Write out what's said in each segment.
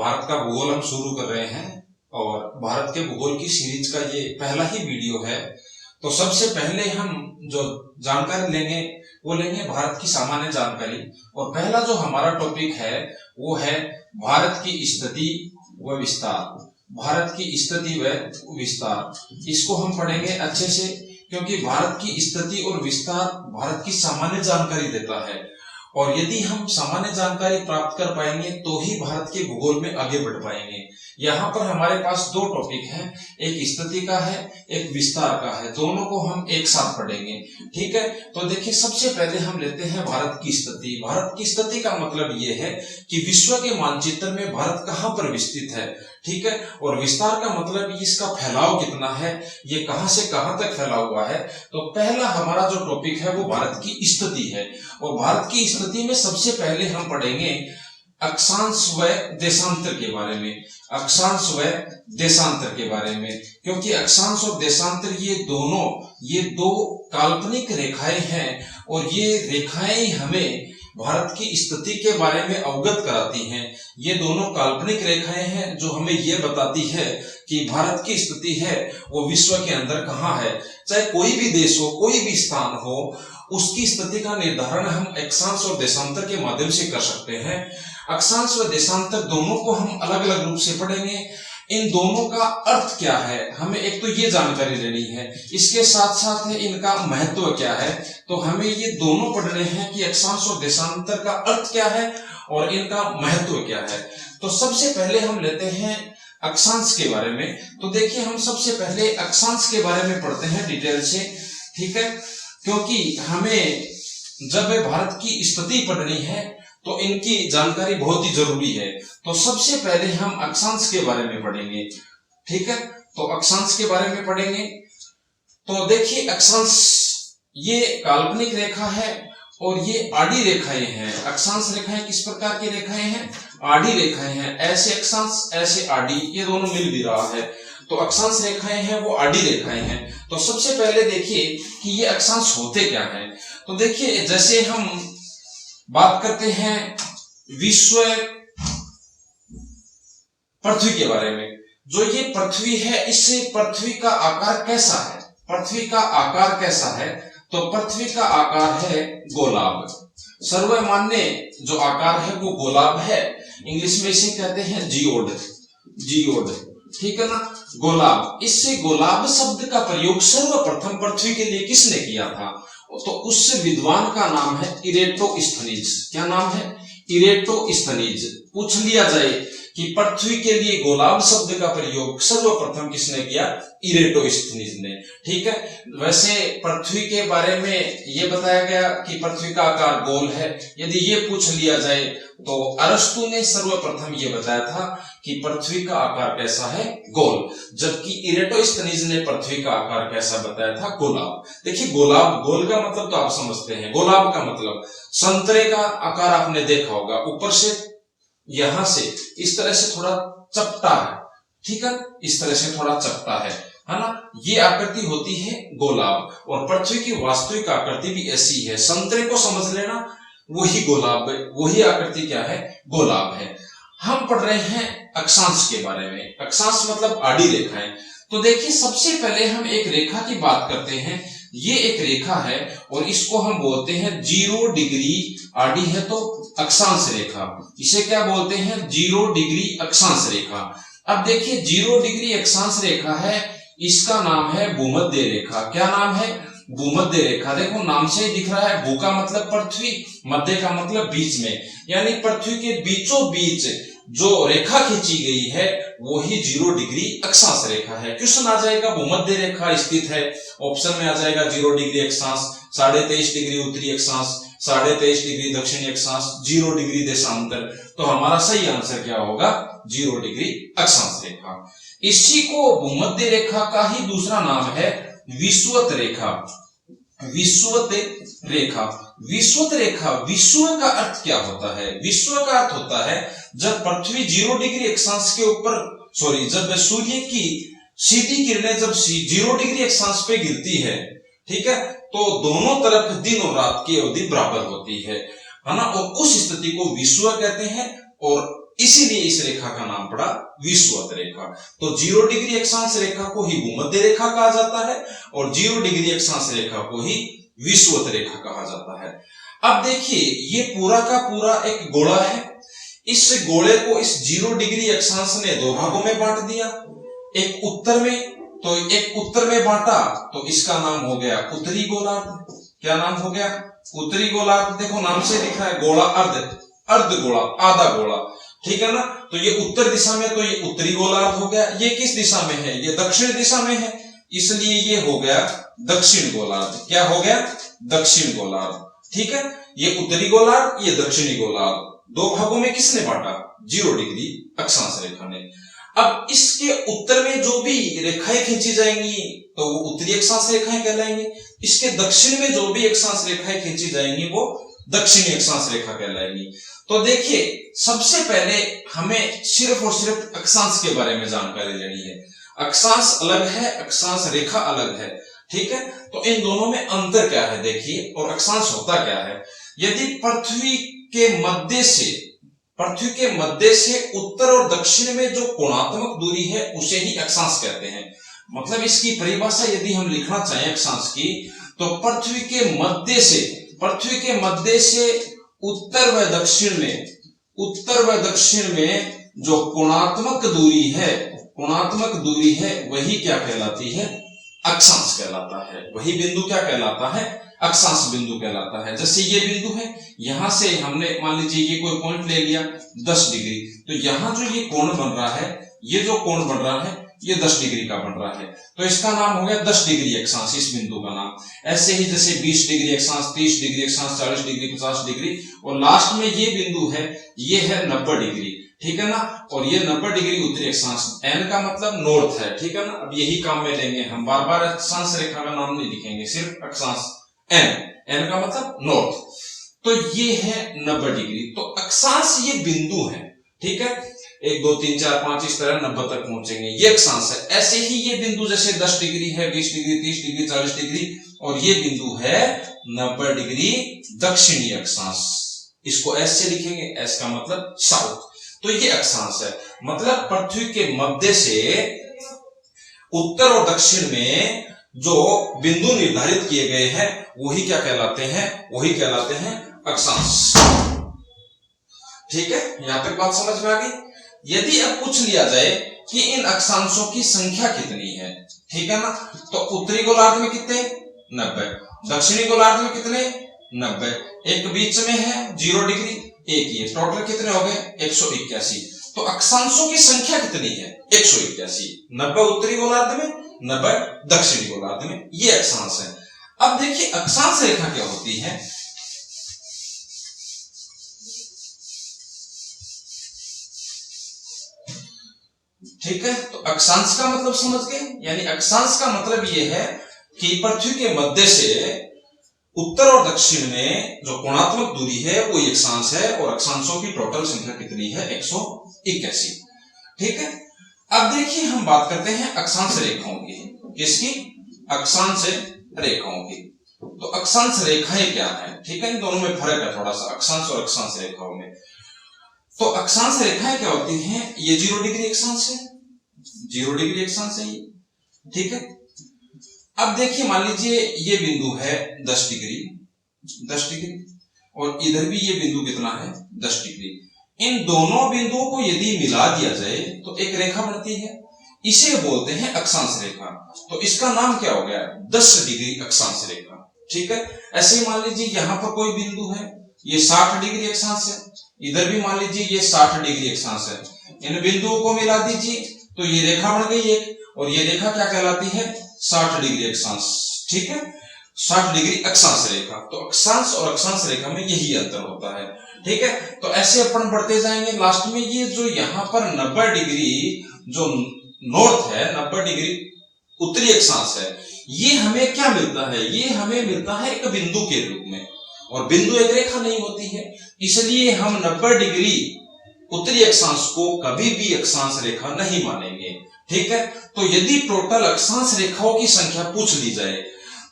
भारत का भूगोल हम शुरू कर रहे हैं और भारत के भूगोल की सीरीज का ये पहला ही वीडियो है। तो सबसे पहले हम जो जानकारी लेंगे वो लेंगे भारत की सामान्य जानकारी। और पहला जो हमारा टॉपिक है वो है भारत की स्थिति व विस्तार। भारत की स्थिति व विस्तार इसको हम पढ़ेंगे अच्छे से, क्योंकि भारत की स्थिति और विस्तार भारत की सामान्य जानकारी देता है। और यदि हम सामान्य जानकारी प्राप्त कर पाएंगे तो ही भारत के भूगोल में आगे बढ़ पाएंगे। यहाँ पर हमारे पास दो टॉपिक हैं, एक स्थिति का है, एक विस्तार का है। दोनों को हम एक साथ पढ़ेंगे, ठीक है। तो देखिए, सबसे पहले हम लेते हैं भारत की स्थिति। भारत की स्थिति का मतलब ये है कि विश्व के मानचित्र में भारत कहाँ पर विस्तृत है, ठीक है। और विस्तार का मतलब इसका फैलाव कितना है, ये कहां से कहां तक फैला हुआ है। तो पहला हमारा जो टॉपिक है वो भारत की स्थिति है। और भारत की स्थिति में सबसे पहले हम पढ़ेंगे अक्षांश व देशांतर के बारे में। अक्षांश व देशांतर के बारे में, क्योंकि अक्षांश और देशांतर ये दो काल्पनिक रेखाएं हैं और ये रेखाएं हमें भारत की स्थिति के बारे में अवगत कराती हैं। ये दोनों काल्पनिक रेखाएं हैं जो हमें ये बताती है कि भारत की स्थिति है वो विश्व के अंदर कहाँ है। चाहे कोई भी देश हो, कोई भी स्थान हो, उसकी स्थिति का निर्धारण हम अक्षांश और देशांतर के माध्यम से कर सकते हैं। अक्षांश व देशांतर दोनों को हम अलग अलग रूप से पढ़ेंगे। इन दोनों का अर्थ क्या है, हमें एक तो ये जानकारी लेनी है, इसके साथ साथ है इनका महत्व क्या है। तो हमें ये दोनों पढ़ने हैं कि अक्षांश और देशांतर का अर्थ क्या है और इनका महत्व क्या है। तो सबसे पहले हम लेते हैं अक्षांश के बारे में। तो देखिए, हम सबसे पहले अक्षांश के बारे में पढ़ते हैं डिटेल से, ठीक है, क्योंकि हमें जब भारत की स्थिति पढ़नी है तो इनकी जानकारी बहुत ही जरूरी है। तो सबसे पहले हम अक्षांश के बारे में पढ़ेंगे, ठीक है। तो अक्षांश के बारे में पढ़ेंगे। तो देखिए, अक्षांश ये काल्पनिक रेखा है और ये आड़ी रेखाएं हैं। अक्षांश रेखाएं किस प्रकार की रेखाएं हैं? आड़ी रेखाएं हैं। ऐसे अक्षांश, ऐसे आड़ी, ये दोनों मिल भी रहा है। तो अक्षांश रेखाएं हैं वो आड़ी रेखाएं हैं। तो सबसे पहले देखिए कि ये अक्षांश होते क्या हैं। तो देखिए, जैसे हम बात करते हैं विश्व पृथ्वी के बारे में, जो ये पृथ्वी है, इससे पृथ्वी का आकार कैसा है? पृथ्वी का आकार कैसा है? तो पृथ्वी का आकार है गोलाब। सर्वमान्य जो आकार है वो गोलाब है। इंग्लिश में इसे कहते हैं जियोड, जियोड, ठीक है ना, गोलाब। इससे गोलाब शब्द का प्रयोग सर्वप्रथम पृथ्वी के लिए किसने किया था? तो उस विद्वान का नाम है इरेटोस्थनीज। क्या नाम है? इरेटोस्थनीज। पूछ लिया जाए कि पृथ्वी के लिए गोलाब शब्द का प्रयोग सर्वप्रथम किसने किया? इरेटोस्थनीज ने, ठीक है। वैसे पृथ्वी के बारे में ये बताया गया कि पृथ्वी का आकार गोल है। यदि ये पूछ लिया जाए तो अरस्तु ने सर्वप्रथम ये बताया था कि पृथ्वी का आकार कैसा है? गोल। जबकि इरेटोस्थनीज ने पृथ्वी का आकार कैसा बताया था? गोलाब। देखिए, गोलाब, गोल का मतलब तो आप समझते हैं। गोलाब का मतलब संतरे का आकार आपने देखा होगा, ऊपर से यहां से इस तरह से थोड़ा चपटा है, ठीक है, इस तरह से थोड़ा चपटा है ना, ये आकृति होती है गोलाब। और पृथ्वी की वास्तविक आकृति भी ऐसी है। संतरे को समझ लेना, वही गोलाब, वही आकृति क्या है? गोलाब है। हम पढ़ रहे हैं अक्षांश के बारे में। अक्षांश मतलब आड़ी रेखाएं। तो देखिए, सबसे पहले हम एक रेखा की बात करते हैं। ये एक रेखा है और इसको हम बोलते हैं 0 डिग्री। आड़ी है तो अक्षांश रेखा, इसे क्या बोलते हैं? 0 डिग्री अक्षांश रेखा। अब देखिए, 0 डिग्री अक्षांश रेखा है, इसका नाम है भूमध्य रेखा। क्या नाम है? भूमध्य रेखा। देखो, नाम से ही दिख रहा है, भू का मतलब पृथ्वी, मध्य का मतलब बीच में, यानी पृथ्वी के बीचों बीच जो रेखा खींची गई है वही 0 डिग्री अक्षांश रेखा है। क्वेश्चन आ जाएगा भूमध्य रेखा स्थित है, ऑप्शन में आ जाएगा 0 डिग्री अक्षांश, 23.5 डिग्री उत्तरी अक्षांश, 23.5 डिग्री दक्षिणी अक्षांश, 0 डिग्री देशांतर। तो हमारा सही आंसर क्या होगा? 0 डिग्री अक्षांश रेखा। इसी को भूमध्य रेखा का ही दूसरा नाम है विषुवत रेखा। विषुवत रेखा, विषुवत रेखा, विश्व का अर्थ क्या होता है? विश्व का अर्थ होता है जब पृथ्वी 0 डिग्री अक्षांश के ऊपर, जब सूर्य की सीधी किरणें जब 0 डिग्री अक्षांश पे गिरती है, ठीक है, तो दोनों तरफ दिन और रात की अवधि बराबर होती है ना। और उस स्थिति को विश्व कहते हैं और इसीलिए इस रेखा का नाम पड़ा विषुवत रेखा। तो 0 डिग्री अक्षांश रेखा को ही भूमध्य रेखा कहा जाता है और 0 डिग्री अक्षांश रेखा को ही विषुवत रेखा कहा जाता है। अब देखिए ये पूरा का पूरा एक गोला है। इस गोले को इस 0 डिग्री अक्षांश ने दो भागों में बांट दिया, एक उत्तर में, तो एक उत्तर में बांटा तो इसका नाम हो गया उत्तरी गोलार्ध। क्या नाम हो गया? उत्तरी गोलार्ध। देखो नाम से लिखा है गोला अर्ध, अर्ध गोला, आधा गोला, ठीक है ना। तो ये उत्तर दिशा में, तो ये उत्तरी गोलार्ध हो गया। ये किस दिशा में है? ये दक्षिण दिशा में है, इसलिए ये हो गया दक्षिण गोलार्ध। क्या हो गया? दक्षिण गोलार्ध, ठीक है। ये उत्तरी गोलार्ध, ये दक्षिणी गोलार्ध, दो भागों में किसने बांटा? 0 डिग्री अक्षांश रेखा ने। अब इसके उत्तर में जो भी रेखाएं खींची जाएंगी तो वो उत्तरी अक्षांश रेखाएं कहलाएंगी। इसके दक्षिण में जो भी अक्षांश रेखाएं खींची जाएंगी वो दक्षिणी अक्षांश रेखा कहलाएंगी। तो देखिए सबसे पहले हमें सिर्फ और सिर्फ अक्षांश के बारे में जानकारी लेनी है। अक्षांश अलग है, अक्षांश रेखा अलग है, ठीक है। तो इन दोनों में अंतर क्या है देखिए, और अक्षांश होता क्या है। यदि पृथ्वी के मध्य से उत्तर और दक्षिण में जो कोणात्मक दूरी है उसे ही अक्षांश कहते हैं। मतलब इसकी परिभाषा यदि हम लिखना चाहें अक्षांश की, तो पृथ्वी के मध्य से उत्तर व दक्षिण में जो कोणात्मक दूरी है वही क्या कहलाती है? अक्षांश कहलाता है। वही बिंदु क्या कहलाता है? अक्षांश बिंदु कहलाता है। जैसे ये बिंदु है, यहां से हमने मान लीजिए ये कोई पॉइंट ले लिया 10 डिग्री, तो यहां जो ये कोण बन रहा है, ये जो कोण बन रहा है ये 10 डिग्री का बन रहा है, तो इसका नाम हो गया 10 डिग्री अक्षांश, इस बिंदु का नाम। ऐसे ही जैसे 20 डिग्री अक्षांश, 30 डिग्री अक्षांश, 40 डिग्री, 50 डिग्री, और लास्ट में ये बिंदु है, ये है 90 डिग्री, ठीक है ना। और ये 90 डिग्री उत्तरी अक्षांश, एन का मतलब नॉर्थ है, ठीक है ना। अब यही काम में लेंगे हम, बार बार अक्षांश रेखा का नाम नहीं लिखेंगे, सिर्फ अक्षांश एन का मतलब नॉर्थ। तो ये है 90 डिग्री। तो अक्षांश ये बिंदु है, ठीक है। 1 2 3 4 5 इस तरह 90 तक पहुंचेंगे, ये अक्षांश है। ऐसे ही ये बिंदु जैसे 10 डिग्री है, 20 डिग्री, 30 डिग्री, 40 डिग्री, और ये बिंदु है 90 डिग्री दक्षिणी अक्षांश। इसको एस से लिखेंगे, एस का मतलब साउथ। तो ये अक्षांश है, मतलब पृथ्वी के मध्य से उत्तर और दक्षिण में जो बिंदु निर्धारित किए गए हैं वही क्या कहलाते हैं? वही कहलाते हैं अक्षांश, ठीक है। यहां तक बात समझ में आ गई। यदि अब पूछ लिया जाए कि इन अक्षांशों की संख्या कितनी है, ठीक है ना, तो उत्तरी गोलार्ध में कितने? 90, दक्षिणी गोलार्ध में कितने? 90, एक बीच में है 0 डिग्री, एक ये, टोटल कितने हो गए? 181। तो अक्षांशों की संख्या कितनी है? 181, 90 उत्तरी गोलार्ध में, 90 दक्षिणी गोलार्ध में, ये अक्षांश है। अब देखिए अक्षांश रेखा क्या होती है। ठीक है, तो अक्षांश का मतलब समझ गए, यानी अक्षांश का मतलब यह है कि पृथ्वी के मध्य से उत्तर और दक्षिण में जो कोणात्मक दूरी है वो अक्षांश है, और अक्षांशों की टोटल संख्या कितनी है? 181, ठीक है। अब देखिए हम बात करते हैं अक्षांश रेखाओं की। किसकी? अक्षांश रेखाओं की। तो अक्षांश रेखाएं क्या है, ठीक है, इन दोनों में फर्क है थोड़ा सा, अक्षांश और अक्षांश रेखाओं में। तो अक्षांश रेखाएं क्या होती हैं? ये 0 डिग्री अक्षांश है, 0 डिग्री अक्षांश है ये, ठीक है। अब देखिए मान लीजिए ये बिंदु है 10 डिग्री, और इधर भी ये बिंदु कितना है? 10 डिग्री। इन दोनों बिंदुओं को यदि मिला दिया जाए तो एक रेखा बनती है, इसे बोलते हैं अक्षांश रेखा। तो इसका नाम क्या हो गया? 10 डिग्री अक्षांश रेखा, ठीक है। ऐसे ही मान लीजिए यहां पर कोई बिंदु है, ये 60 डिग्री अक्षांश है, इधर भी मान लीजिए ये 60 डिग्री अक्षांश है। इन बिंदुओं को मिला दीजिए तो ये रेखा बन गई एक, और ये रेखा क्या कहलाती है? 60 डिग्री अक्षांश, ठीक है, 60 डिग्री अक्षांश रेखा। तो अक्षांश और अक्षांश रेखा में यही अंतर होता है, ठीक है। तो ऐसे अपन बढ़ते जाएंगे, लास्ट में ये जो यहाँ पर 90 डिग्री जो नॉर्थ है, 90 डिग्री उत्तरी अक्षांश है, ये हमें क्या मिलता है? ये हमें मिलता है एक बिंदु के रूप में, और बिंदु एक रेखा नहीं होती है, इसलिए हम 90 डिग्री उत्तरी अक्षांश को कभी भी अक्षांश रेखा नहीं मानेंगे, ठीक है। तो यदि टोटल अक्षांश रेखाओं की संख्या पूछ ली जाए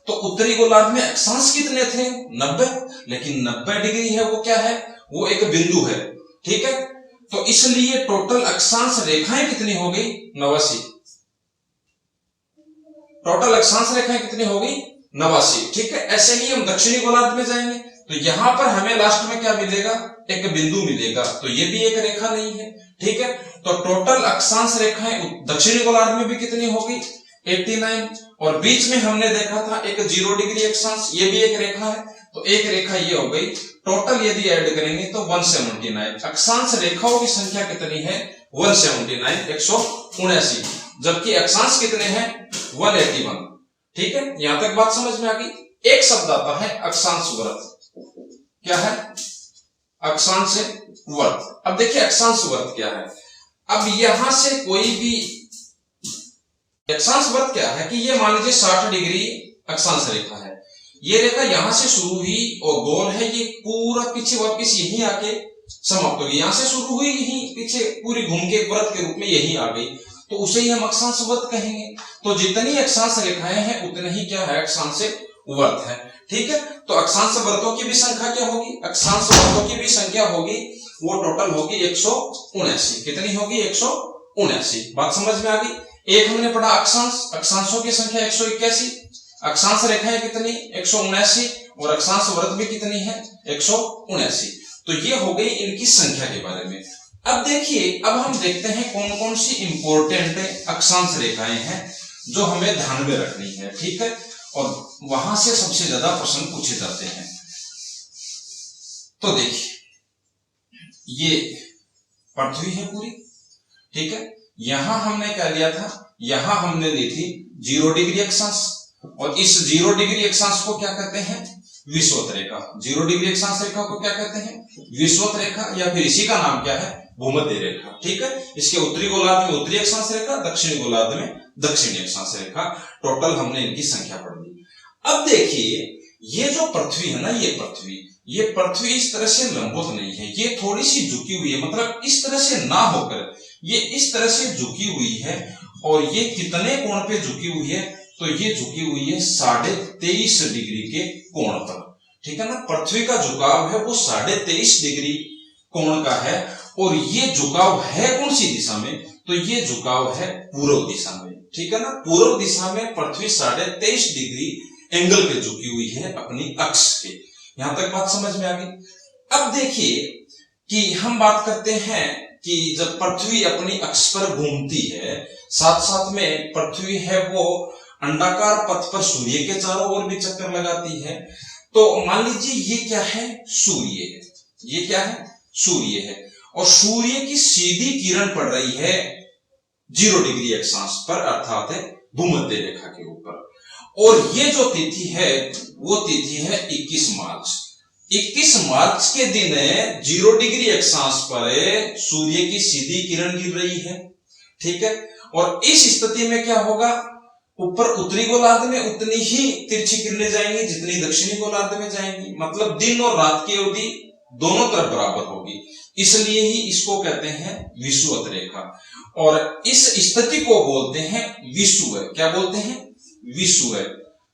तो उत्तरी गोलार्ध में अक्षांश कितने थे? 90, लेकिन 90 डिग्री है वो क्या है? वो एक बिंदु है, ठीक है। तो इसलिए टोटल अक्षांश रेखाएं कितनी हो गई? 89। टोटल अक्षांश रेखाएं कितनी हो गई? 89। ठीक है, ऐसे ही हम दक्षिणी गोलार्ध में जाएंगे तो यहां पर हमें लास्ट में क्या मिलेगा? एक बिंदु मिलेगा, तो ये भी एक रेखा नहीं है। ठीक है, तो टोटल अक्षांश रेखाएं दक्षिणी गोलार्ध में भी कितनी हो गई? 89। और बीच में हमने देखा था एक 0 डिग्री अक्षांश, ये भी एक रेखा है, तो एक रेखा ये हो गई। टोटल यदि ऐड करेंगे तो 179। अक्षांश रेखाओं की संख्या कितनी है? 179, 179, जबकि अक्षांश कितने हैं? 181। ठीक है, यहां तक बात समझ में आ गई। एक शब्द आता है अक्षांश वर्त। क्या है? अक्षांश वर्त। अब देखिए अक्षांश वर्त क्या है। अब यहां से कोई भी अक्षांश वर्त क्या है कि ये मान लीजिए 60 डिग्री अक्षांश रेखा है, ये रेखा यहां से शुरू हुई और गोल है, ये पूरा पीछे वापस यहीं आके समाप्त होगी। यहां से शुरू हुई यहीं पीछे पूरी घूम के व्रत के रूप में यहीं आ गई, तो उसे ही हम अक्षांश वर्त कहेंगे। तो जितनी अक्षांश रेखाएं हैं उतने ही क्या है? अक्षांश वर्त है। ठीक है, तो अक्षांश वर्तों की भी संख्या क्या होगी? अक्षांश वर्तों की भी संख्या होगी, वो टोटल होगी 179। कितनी होगी? 179। बात समझ में आ गई। एक हमने पढ़ा अक्षांश, अक्षांशों की संख्या 181, अक्षांश रेखाएं कितनी? 179, और अक्षांश वर्त भी कितनी है? 179। तो ये हो गई इनकी संख्या के बारे में। अब देखिए, अब हम देखते हैं कौन कौन सी इंपॉर्टेंट अक्षांश रेखाएं हैं जो हमें ध्यान में रखनी है। ठीक है, और वहां से सबसे ज्यादा प्रश्न पूछे जाते हैं। तो देखिए, ये पृथ्वी है पूरी। ठीक है, यहां हमने क्या लिया था? यहां हमने ली थी 0 डिग्री अक्षांश, और इस 0 डिग्री अक्षांश को क्या कहते हैं? विषुवत रेखा। 0 डिग्री अक्षांश रेखा को क्या कहते हैं? विषुवत रेखा, या फिर इसी का नाम क्या है? भूमध्य रेखा। ठीक है, इसके उत्तरी गोलार्ध में उत्तरी अक्षांश रेखा, दक्षिणी गोलार्ध में दक्षिणी अक्षांश रेखा। टोटल हमने इनकी संख्या पढ़ ली। अब देखिए, ये जो पृथ्वी है ना, ये पृथ्वी इस तरह से लंबवत नहीं है, ये थोड़ी सी झुकी हुई है। मतलब इस तरह से ना होकर ये इस तरह से झुकी हुई है, और ये कितने कोण पे झुकी हुई है? तो ये झुकी हुई है 23.5 डिग्री के कोण पर। ठीक है ना, पृथ्वी का झुकाव है वो 23.5 डिग्री कोण का है, और ये झुकाव है कौन सी दिशा में? तो ये झुकाव है पूर्व दिशा में। ठीक है ना, पूर्व दिशा में पृथ्वी 23.5 डिग्री एंगल पे झुकी हुई है अपनी अक्ष के। यहां तक बात समझ में आ गई। अब देखिए कि हम बात करते हैं कि जब पृथ्वी अपनी अक्ष पर घूमती है, साथ साथ में पृथ्वी है वो अंडाकार पथ पर सूर्य के चारों ओर भी चक्कर लगाती है। तो मान लीजिए ये क्या है? सूर्य है। ये क्या है? सूर्य है, और सूर्य की सीधी किरण पड़ रही है 0 डिग्री अक्षांश पर, अर्थात है भूमध्य रेखा के ऊपर। और ये जो तिथि है वो तिथि है 21 मार्च। 21 मार्च के दिन 0 डिग्री अक्षांश पर सूर्य की सीधी किरण गिर रही है। ठीक है, और इस स्थिति में क्या होगा? ऊपर उत्तरी गोलार्ध में उतनी ही तिरछी किरणें जाएंगी जितनी दक्षिणी गोलार्ध में जाएंगी। मतलब दिन और रात की अवधि दोनों तरफ बराबर होगी, इसलिए ही इसको कहते हैं विषुवत रेखा। और इस स्थिति को बोलते हैं विषुव। क्या बोलते हैं? विषुव।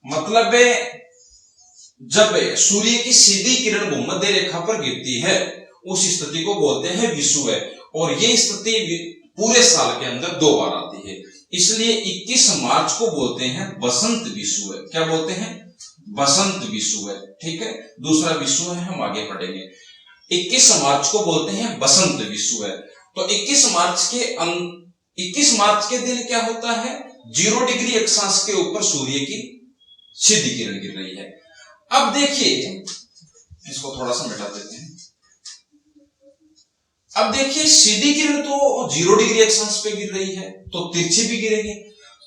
मतलब जब सूर्य की सीधी किरण भूमध्य रेखा पर गिरती है उस स्थिति को बोलते हैं विषुव। और ये स्थिति पूरे साल के अंदर 2 बार आती है, इसलिए 21 मार्च को बोलते हैं बसंत विषुव। क्या बोलते हैं? बसंत विषुव। ठीक है, दूसरा विषुव है, हम आगे पढ़ेंगे। 21 मार्च को बोलते हैं बसंत विषुव। तो 21 मार्च के दिन क्या होता है? 0 डिग्री अक्षांश के ऊपर सूर्य की सीधी किरण गिर रही है। अब देखिए, इसको थोड़ा सा मिटा देते हैं। अब देखिए, सीधी किरण तो 0 डिग्री अक्षांश पे गिर रही है, तो तिरछी भी गिरेगी।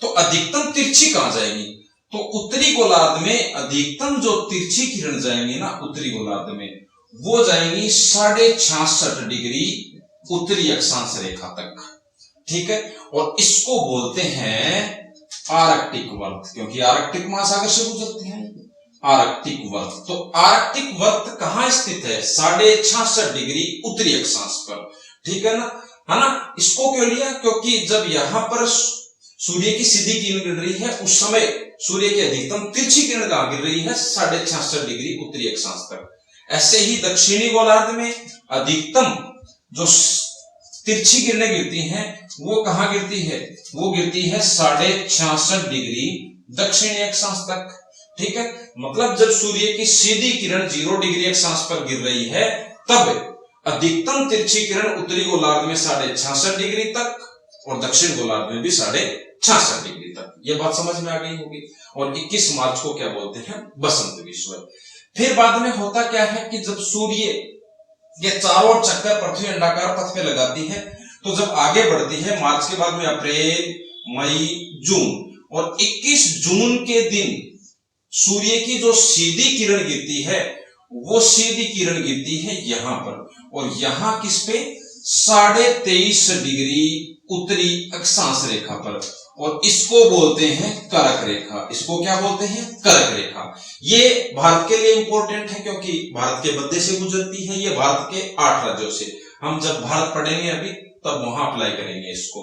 तो अधिकतम तिरछी कहां जाएगी? तो उत्तरी गोलार्ध में अधिकतम जो तिरछी किरण जाएंगी ना उत्तरी गोलार्ध में, वो जाएंगी 66.5 डिग्री उत्तरी अक्षांश रेखा तक। ठीक है, और इसको बोलते हैं आर्कटिक वर्त, क्योंकि आर्कटिक महासागर से गुजरते हैं। आर्कटिक वर्त, तो आर्कटिक वर्त कहां स्थित है? 66.5 डिग्री उत्तरी अक्षांश पर। ठीक है ना, है ना। इसको क्यों लिया? क्योंकि जब यहां पर सूर्य की सीधी किरण गिर रही है उस समय सूर्य की अधिकतम तिरछी किरण कहां गिर रही है? 66.5 डिग्री उत्तरी अक्षांश तक। ऐसे ही दक्षिणी गोलार्ध में अधिकतम जो तिरछी किरणें गिरती हैं वो कहां गिरती है, वो गिरती है 66.5 डिग्री दक्षिणी अक्षांश तक। ठीक है, मतलब जब सूर्य की सीधी किरण 0 डिग्री अक्षांश पर गिर रही है तब अधिकतम तिरछी किरण उत्तरी गोलार्ध में 66.5 डिग्री तक और दक्षिण गोलार्ध में भी 66.5 डिग्री तक। ये बात समझ में आ गई होगी। और 21 मार्च को क्या बोलते हैं, बसंत विषुवत। फिर बाद में होता क्या है कि जब सूर्य ये चारों ओर चक्कर पृथ्वी अंडाकार पथ पे लगाती है तो जब आगे बढ़ती है मार्च के बाद में अप्रैल, मई, जून, और 21 जून के दिन सूर्य की जो सीधी किरण गिरती है वो सीधी किरण गिरती है यहां पर, और यहां किस पे, 23.5 डिग्री उत्तरी अक्षांश रेखा पर, और इसको बोलते हैं करक रेखा। इसको क्या बोलते हैं, करक रेखा। ये भारत के लिए इंपॉर्टेंट है क्योंकि भारत के मध्य से गुजरती है। ये भारत के 8 राज्यों से, हम जब भारत पढ़ेंगे अभी तब वहां अप्लाई करेंगे इसको।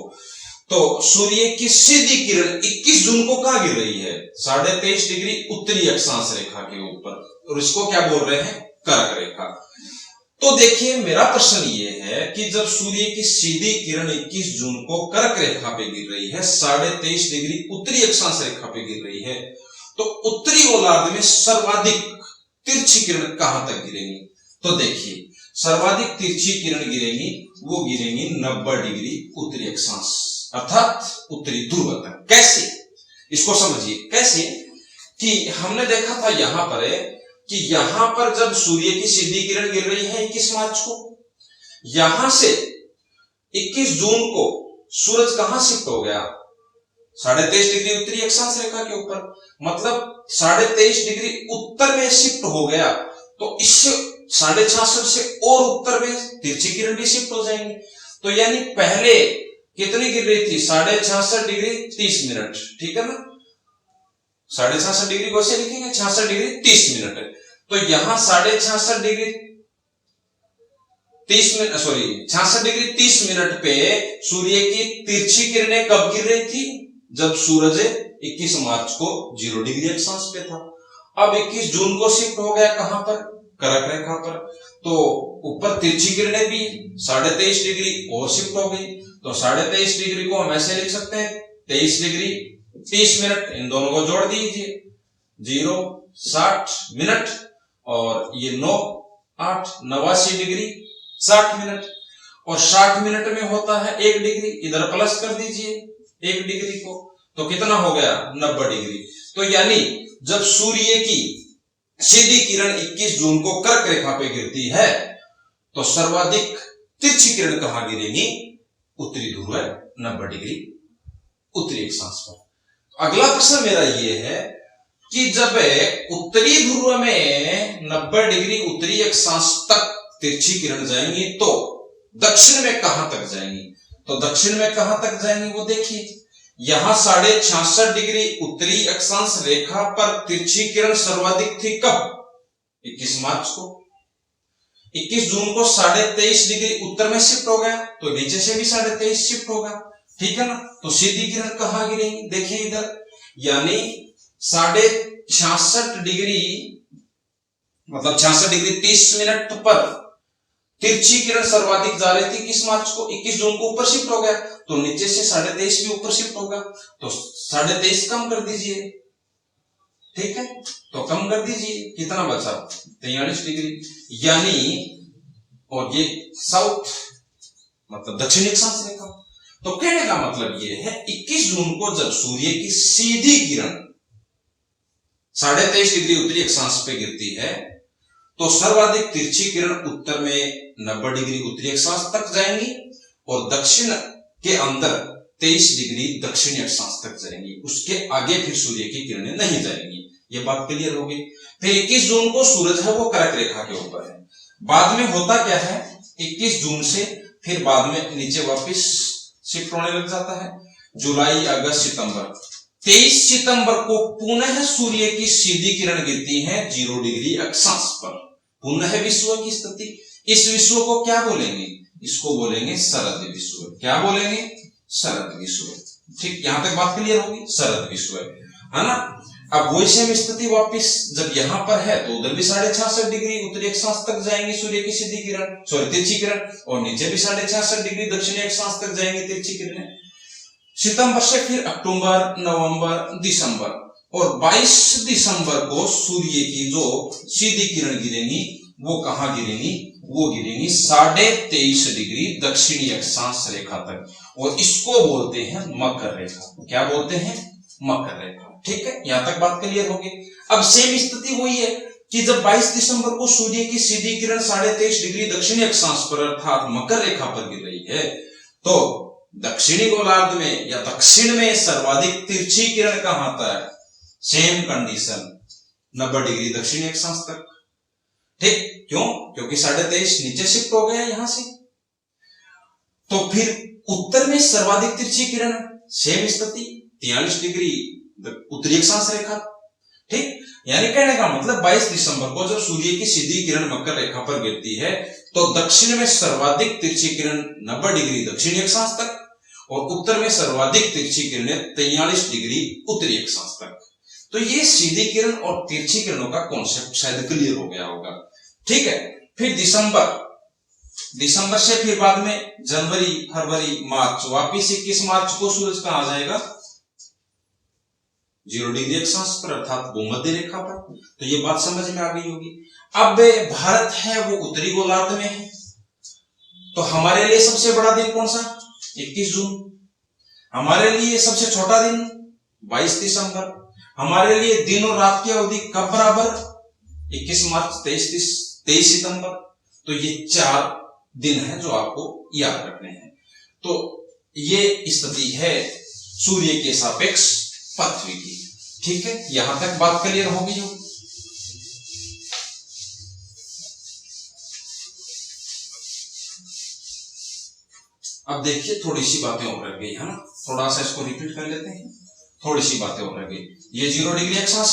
तो सूर्य की सीधी किरण 21 जून को कहां गिर रही है, 23.5 डिग्री उत्तरी अक्षांश रेखा के ऊपर, और इसको क्या बोल रहे हैं, करक रेखा। तो देखिए मेरा प्रश्न ये है कि जब सूर्य की सीधी किरण 21 जून को कर्क रेखा पे गिर रही है, 23.5 डिग्री उत्तरी अक्षांश रेखा पे गिर रही है, तो उत्तरी गोलार्ध में सर्वाधिक तिरछी किरण कहां तक गिरेंगी। तो देखिए सर्वाधिक तिरछी किरण गिरेंगी, वो गिरेंगी 90 डिग्री उत्तरी अक्षांश अर्थात उत्तरी ध्रुव तक। कैसे, इसको समझिए कैसे, कि हमने देखा था यहां पर कि यहां पर जब सूर्य की सीधी किरण गिर रही है 21 मार्च को, यहां से 21 जून को सूरज कहां शिफ्ट हो गया, 23.5 डिग्री उत्तरी अक्षांश रेखा के ऊपर, मतलब 23.5 डिग्री उत्तर में शिफ्ट हो गया। तो इससे 66.5 से और उत्तर में तिरछी किरण भी शिफ्ट हो जाएंगी। तो यानी पहले कितनी गिर रही थी, 66.5 डिग्री 30 मिनट, ठीक है ना, 66.5 डिग्री को ऐसे लिखेंगे 66 डिग्री 30 मिनट। तो यहां 66.5 degree 30 minute, sorry 66 degree 30 minute पे सूर्य की तिरछी किरणें कब गिर रही थी, जब सूरज 21 मार्च को 0 डिग्री अक्षांश पे था। अब 21 जून को शिफ्ट हो गया कहां पर, कर्क रेखा पर, तो ऊपर तिरछी किरणें भी 23.5 डिग्री और शिफ्ट हो गई। तो 23.5 डिग्री को हम ऐसे लिख सकते हैं 23 डिग्री 30 मिनट, इन दोनों को जोड़ दीजिए, 0 60 मिनट, और ये 9 8 89 डिग्री 60 मिनट, और 60 मिनट में होता है 1 डिग्री, इधर प्लस कर दीजिए 1 डिग्री को, तो कितना हो गया 90 डिग्री। तो यानी जब सूर्य की सीधी किरण 21 जून को कर्क रेखा पे गिरती है तो सर्वाधिक तिरछी किरण कहां गिरेगी, उत्तरी ध्रुव 90 डिग्री उत्तरी अक्षांश पर। अगला प्रश्न मेरा यह है कि जब उत्तरी ध्रुव में 90 डिग्री उत्तरी अक्षांश तक तिरछी किरण जाएंगी तो दक्षिण में कहां तक जाएंगी। तो दक्षिण में कहां तक जाएंगी वो देखिए, यहां 66.5 डिग्री उत्तरी अक्षांश रेखा पर तिरछी किरण सर्वाधिक थी कब, 21 मार्च को। 21 जून को 23.5 डिग्री उत्तर में शिफ्ट हो गया, तो नीचे से भी 23.5 शिफ्ट होगा, ठीक है ना। तो सीधी किरण कहां गिरेंगी, देखिए इधर, यानी 66.5 डिग्री मतलब 66 डिग्री 30 मिनट पर तिरछी किरण सर्वाधिक जा रही थी किस मार्च को, 21 जून को ऊपर शिफ्ट हो गया, तो नीचे से 23.5 भी ऊपर शिफ्ट होगा, तो 23.5 कम कर दीजिए, ठीक है, तो कम कर दीजिए, कितना बचा 43 डिग्री, यानी, और ये साउथ मतलब दक्षिणी अक्षांश रेखा। तो कहने का मतलब ये है 21 जून को जब सूर्य की सीधी किरण 23.5 डिग्री उत्तरी अक्षांश पे गिरती है तो सर्वाधिक तिरछी किरण उत्तर में 90 डिग्री उत्तरी अक्षांश तक जाएंगी और दक्षिण के अंदर 23 डिग्री दक्षिणी अक्षांश तक जाएंगी, उसके आगे फिर सूर्य की किरणें नहीं जाएंगी। ये बात क्लियर होगी। फिर 21 जून को सूरज है वो कर्क रेखा के ऊपर है। बाद में होता क्या है, 21 जून से फिर बाद में नीचे वापस शिफ्ट होने लग जाता है, जुलाई अगस्त सितंबर, 23 सितंबर को पुनः सूर्य की सीधी किरण गिरती है 0 डिग्री अक्षांश पर, पुनः विश्व की स्थिति। इस विश्व को क्या बोलेंगे, इसको बोलेंगे शरद विश्व। क्या बोलेंगे, शरद विश्व। ठीक, यहां तक बात क्लियर होगी, शरद विश्व है ना। अब वही सेम स्थिति वापिस जब यहाँ पर है तो उधर भी 66.5 डिग्री उत्तरी अक्षांश तक जाएंगी सूर्य की सीधी किरण, सॉरी तिरछी किरण, और नीचे भी 66.5 डिग्री दक्षिणी अक्षांश तक जाएंगी तिरछी किरणें। सितंबर से फिर अक्टूबर, नवंबर, दिसंबर, और 22 दिसंबर को सूर्य की जो सीधी किरण गिरेंगी वो कहां गिरेंगी, वो गिरेंगी 23.5 डिग्री दक्षिणी अक्षांश रेखा तक, और इसको बोलते हैं मकर रेखा। क्या बोलते हैं? मकर रेखा। ठीक है, यहां तक बात क्लियर होगी। अब सेम स्थिति वही है कि जब 22 दिसंबर को सूर्य की सीधी किरण 23.5 डिग्री दक्षिणी अक्षांश पर अर्थात मकर रेखा पर गिर रही है, तो दक्षिणी गोलार्ध में या दक्षिण में सर्वाधिक तिरछी किरण कहां तक? सेम कंडीशन 90 डिग्री दक्षिणी अक्षांश तक। ठीक, क्यों? क्योंकि 23.5 नीचे शिफ्ट हो गया यहां से। तो फिर उत्तर में सर्वाधिक तिरछी किरण सेम स्थिति 43 डिग्री उत्तरी अक्षांश रेखा। ठीक, यानी कहने का मतलब 22 दिसंबर को जब सूर्य की सीधी किरण मकर रेखा पर गिरती है तो दक्षिण में सर्वाधिक तिरछी किरण 90 डिग्री दक्षिणी अक्षांश तक, और उत्तर में सर्वाधिक तिरछी किरणें 43 डिग्री उत्तरी अक्षांश तक। तो ये सीधी किरण और तिरछी किरणों का कॉन्सेप्ट शायद क्लियर हो गया होगा। ठीक है, फिर दिसंबर से फिर बाद में जनवरी, फरवरी, मार्च, वापिस 21 मार्च को सूरज कहां आ जाएगा? 0 डिग्री अक्षांश पर अर्थात भूमध्य रेखा पर। तो ये बात समझ में आ गई होगी। अब भारत है वो उत्तरी गोलार्ध में है, तो हमारे लिए सबसे बड़ा दिन कौन सा? 21 जून। हमारे लिए सबसे छोटा दिन 22 दिसंबर। हमारे लिए दिन और रात की अवधि कब बराबर? 21 मार्च, 23 सितंबर। तो ये 4 दिन है जो आपको याद रखने हैं। तो ये स्थिति है सूर्य के सापेक्ष पृथ्वी की। ठीक है, यहां तक बात क्लियर हो गई हो। अब देखिए थोड़ी सी बातें और रह गई है ना, थोड़ा सा इसको रिपीट कर लेते हैं। थोड़ी सी बातें और रह गई। ये 0 डिग्री अक्षांश,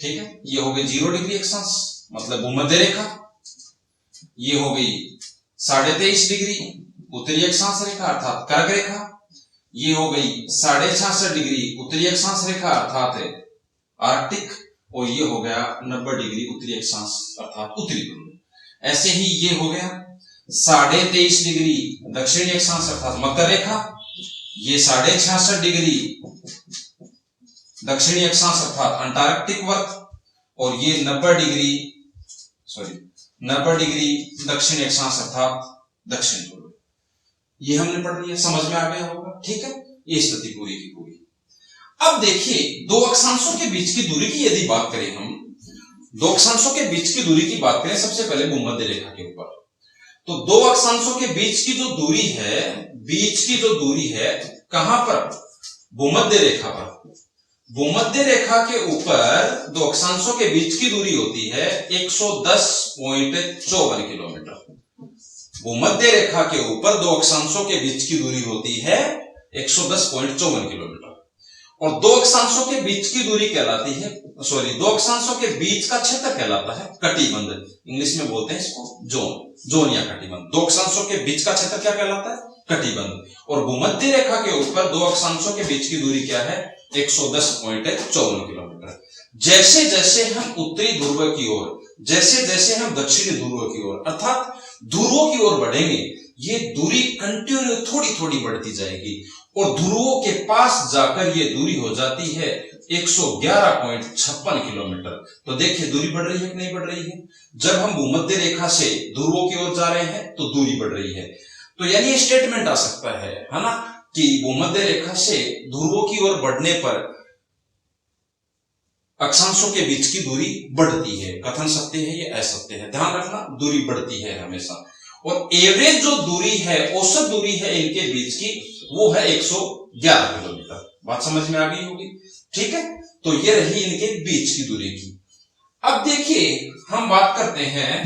ठीक है, ये हो गई 0 डिग्री अक्षांश मतलब भूमध्य रेखा। ये हो गई 23.5 डिग्री उत्तरी अक्षांश रेखा अर्थात कर्क रेखा। ये हो गई 66.5 डिग्री उत्तरी अक्षांश रेखा अर्थात आर्कटिक, और ये हो गया 90 डिग्री उत्तरी अक्षांश अर्थात उत्तरी ध्रुव। ऐसे ही ये हो गया 23.5 डिग्री दक्षिणी अक्षांश अर्थात मकर रेखा। ये 66.5 डिग्री दक्षिणी अक्षांश अर्थात अंटार्कटिक वर्ग, और ये 90 डिग्री दक्षिणी अक्षांश अर्थात दक्षिण ध्रुव। ये हमने पढ़ लिया, समझ में आ गया होगा। ठीक है, ये स्थिति पूरी की पूरी। अब देखिए दो अक्षांशों के बीच की दूरी की यदि बात करें, हम दो अक्षांशों के बीच की दूरी की बात करें सबसे पहले भूमध्य रेखा के ऊपर, तो दो अक्षांशों के बीच की जो दूरी है कहां पर? भूमध्य रेखा पर। भूमध्य रेखा के ऊपर दो अक्षांशों के बीच की दूरी होती है 110.54 किलोमीटर। भूमध्य रेखा के ऊपर दो अक्षांशों के बीच की दूरी होती है 110.54 किलोमीटर, और दो अक्षांशों के बीच की दूरी कहलाती है, दो अक्षांशों के बीच का क्षेत्र कहलाता है कटिबंध। इंग्लिश में बोलते हैं इसको जोन या कटिबंध। दो अक्षांशों के बीच का क्षेत्र क्या कहलाता है? कटिबंध। और भूमध्य रेखा के ऊपर दो अक्षांशों के बीच की दूरी क्या है? 110.54 किलोमीटर। जैसे जैसे हम उत्तरी ध्रुव की ओर, जैसे जैसे हम दक्षिणी ध्रुव की ओर अर्थात ध्रुवों की ओर बढ़ेंगे, ये दूरी कंटिन्यू थोड़ी थोड़ी बढ़ती जाएगी, और ध्रुवों के पास जाकर ये दूरी हो जाती है 111.56 किलोमीटर। तो देखिए दूरी बढ़ रही है कि नहीं बढ़ रही है? जब हम भूमध्य रेखा से ध्रुवों की ओर जा रहे हैं तो दूरी बढ़ रही है। तो यानी ये स्टेटमेंट आ सकता है ना, कि भूमध्य रेखा से ध्रुवों की ओर बढ़ने पर अक्षांशों के बीच की दूरी बढ़ती है। कथन सत्य है ये असत्य है, ध्यान रखना, दूरी बढ़ती है हमेशा। और एवरेज जो दूरी है, औसत दूरी है इनके बीच की, वो है 111 किलोमीटर। बात समझ में आ गई होगी। ठीक है, तो ये रही इनके बीच की दूरी की। अब देखिए हम बात करते हैं